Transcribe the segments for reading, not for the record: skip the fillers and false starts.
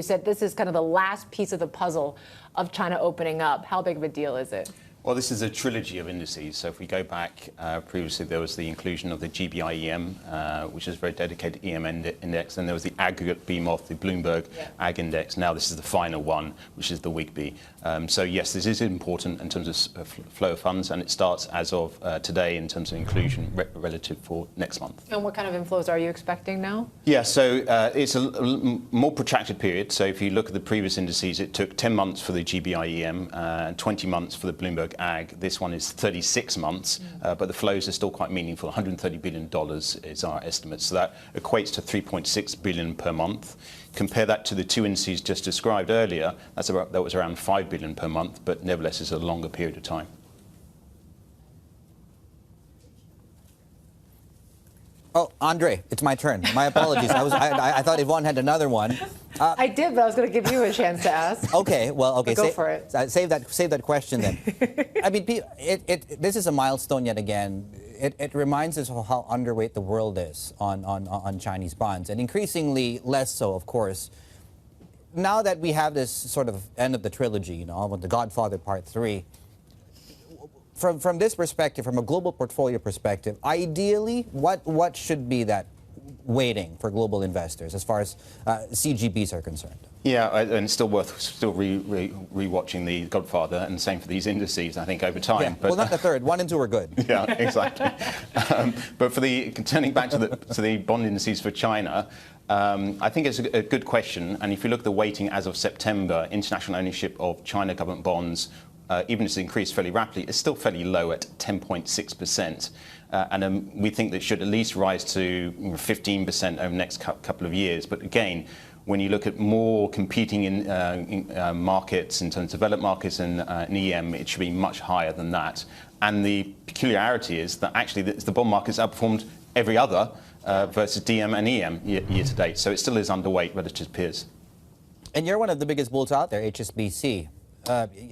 you said this is kind of the last piece of the puzzle of China opening up. How big of a deal is it? Well, this is a trilogy of indices. So if we go back, previously there was the inclusion of the GBI-EM, which is a very dedicated EM index, and there was the aggregate BMOF, the Bloomberg Ag Index. Now this is the final one, which is the WIGBI. So yes, this is important in terms of flow of funds, and it starts as of today in terms of inclusion relative for next month. And what kind of inflows are you expecting now? Yeah, so it's a more protracted period. So if you look at the previous indices, it took 10 months for the GBI-EM and 20 months for the Bloomberg Ag. This one is 36 months, but the flows are still quite meaningful. $130 billion is our estimate. So that equates to $3.6 billion per month. Compare that to the two indices just described earlier. That was around $5 billion per month, but nevertheless is a longer period of time. Oh, Andre, it's my turn. My apologies. I thought Yvonne had another one. I did, but I was going to give you a chance to ask. Okay, well, okay. Go for it. Save that question then. I mean, this is a milestone yet again. It reminds us of how underweight the world is on Chinese bonds, and increasingly less so, of course. Now that we have this sort of end of the trilogy, you know, with The Godfather Part 3, from this perspective, from a global portfolio perspective, ideally, what should be that weighting for global investors as far as CGBs are concerned? Yeah, and it's still worth rewatching The Godfather, and same for these indices, I think, over time. Yeah, well, not the third. 1 and 2 are good. Yeah, exactly. But turning back to the bond indices for China, I think it's a good question. And if you look at the weighting as of September, international ownership of China government bonds, even as it's increased fairly rapidly, it's still fairly low at 10.6%. And we think that it should at least rise to 15% over the next couple of years. But again, when you look at more competing in markets, in terms of developed markets and EM, it should be much higher than that. And the peculiarity is that actually the bond market's outperformed every other versus DM and EM year to date. So it still is underweight relative to peers. And you're one of the biggest bulls out there, HSBC.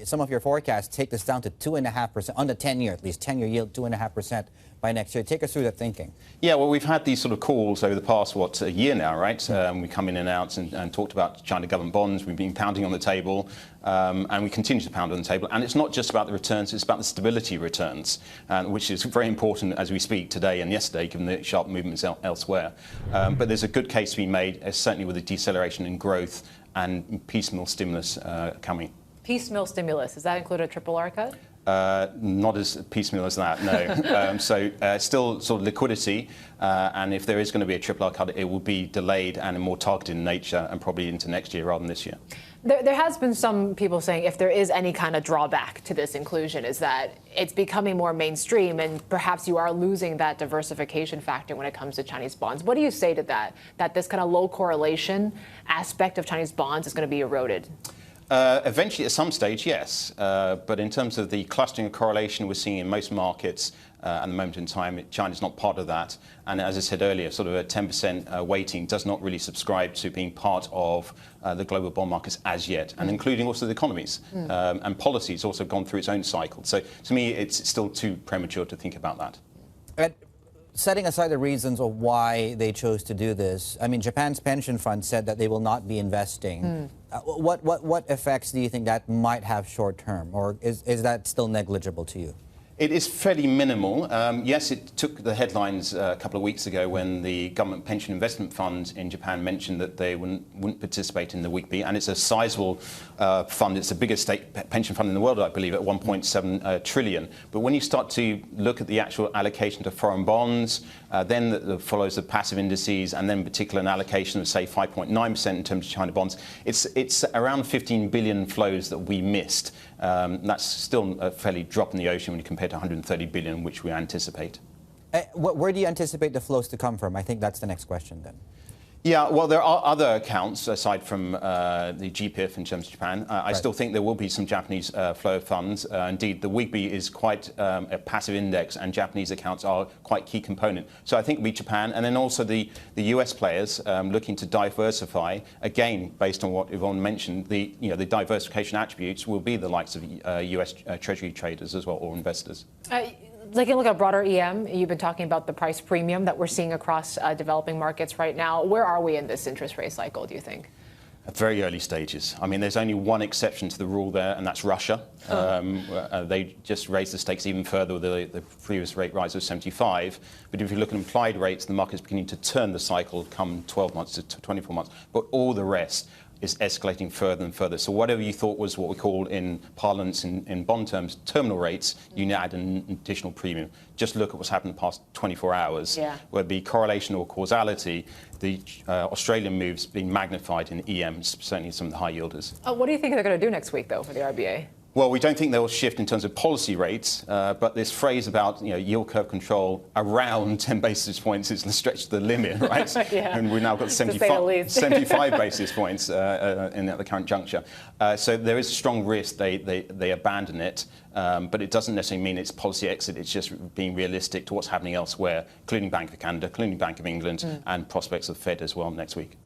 Some of your forecasts take this down to 2.5%, on the 10-year at least, 10-year yield 2.5% by next year. Take us through that thinking. Yeah, well, we've had these sort of calls over the past, a year now, right? We come in and out and talked about China government bonds. We've been pounding on the table, and we continue to pound on the table. And it's not just about the returns, it's about the stability of returns, which is very important as we speak today and yesterday, given the sharp movements elsewhere. But there's a good case to be made, certainly with the deceleration in growth and piecemeal stimulus coming. Piecemeal stimulus, does that include a triple R cut? Not as piecemeal as that, no. So still sort of liquidity, and if there is going to be a triple R cut, it will be delayed and more targeted in nature, and probably into next year rather than this year. There has been some people saying if there is any kind of drawback to this inclusion is that it's becoming more mainstream and perhaps you are losing that diversification factor when it comes to Chinese bonds. What do you say to that this kind of low correlation aspect of Chinese bonds is going to be eroded? Eventually, at some stage, yes. But in terms of the clustering of correlation we're seeing in most markets at the moment in time, China's not part of that. And as I said earlier, sort of a 10% weighting does not really subscribe to being part of the global bond markets as yet, and including also the economies. And policy's also gone through its own cycle. So to me, it's still too premature to think about that. Setting aside the reasons of why they chose to do this, I mean, Japan's pension fund said that they will not be investing. What effects do you think that might have short term, or is that still negligible to you? It is fairly minimal. Yes, it took the headlines a couple of weeks ago when the government pension investment fund in Japan mentioned that they wouldn't participate in the WIGBI, and it's a sizable fund. It's the biggest state pension fund in the world, I believe, at 1.7 trillion. But when you start to look at the actual allocation to foreign bonds, then that follows the passive indices, and then in particular an allocation of, say, 5.9% in terms of China bonds, it's around 15 billion flows that we missed. That's still a fairly drop in the ocean when you compare to 130 billion, which we anticipate. Where do you anticipate the flows to come from? I think that's the next question then. Yeah, well, there are other accounts aside from the GPIF in terms of Japan. I still think there will be some Japanese flow of funds. Indeed, the WIGBI is quite a passive index, and Japanese accounts are quite a key component. So I think it will be Japan, and then also the US players looking to diversify. Again, based on what Yvonne mentioned, the diversification attributes will be the likes of US Treasury traders as well, or investors. Like you look at broader EM, you've been talking about the price premium that we're seeing across developing markets right now. Where are we in this interest rate cycle, do you think? At very early stages. I mean, there's only one exception to the rule there, and that's Russia. They just raised the stakes even further with the previous rate rise of 75. But if you look at implied rates, the market's beginning to turn the cycle come 12 months to 24 months. But all the rest is escalating further and further. So whatever you thought was what we call in parlance, in bond terms, terminal rates, you now add an additional premium. Just look at what's happened in the past 24 hours, where the correlation or causality, the Australian moves being magnified in EMs, certainly some of the high yielders. What do you think they're going to do next week, though, for the RBA? Well, we don't think they'll shift in terms of policy rates, but this phrase about yield curve control around 10 basis points is stretched to the limit, right? And we've now got 75 basis points at the current juncture. So there is a strong risk they abandon it, but it doesn't necessarily mean it's policy exit. It's just being realistic to what's happening elsewhere, including Bank of Canada, including Bank of England, and prospects of Fed as well next week.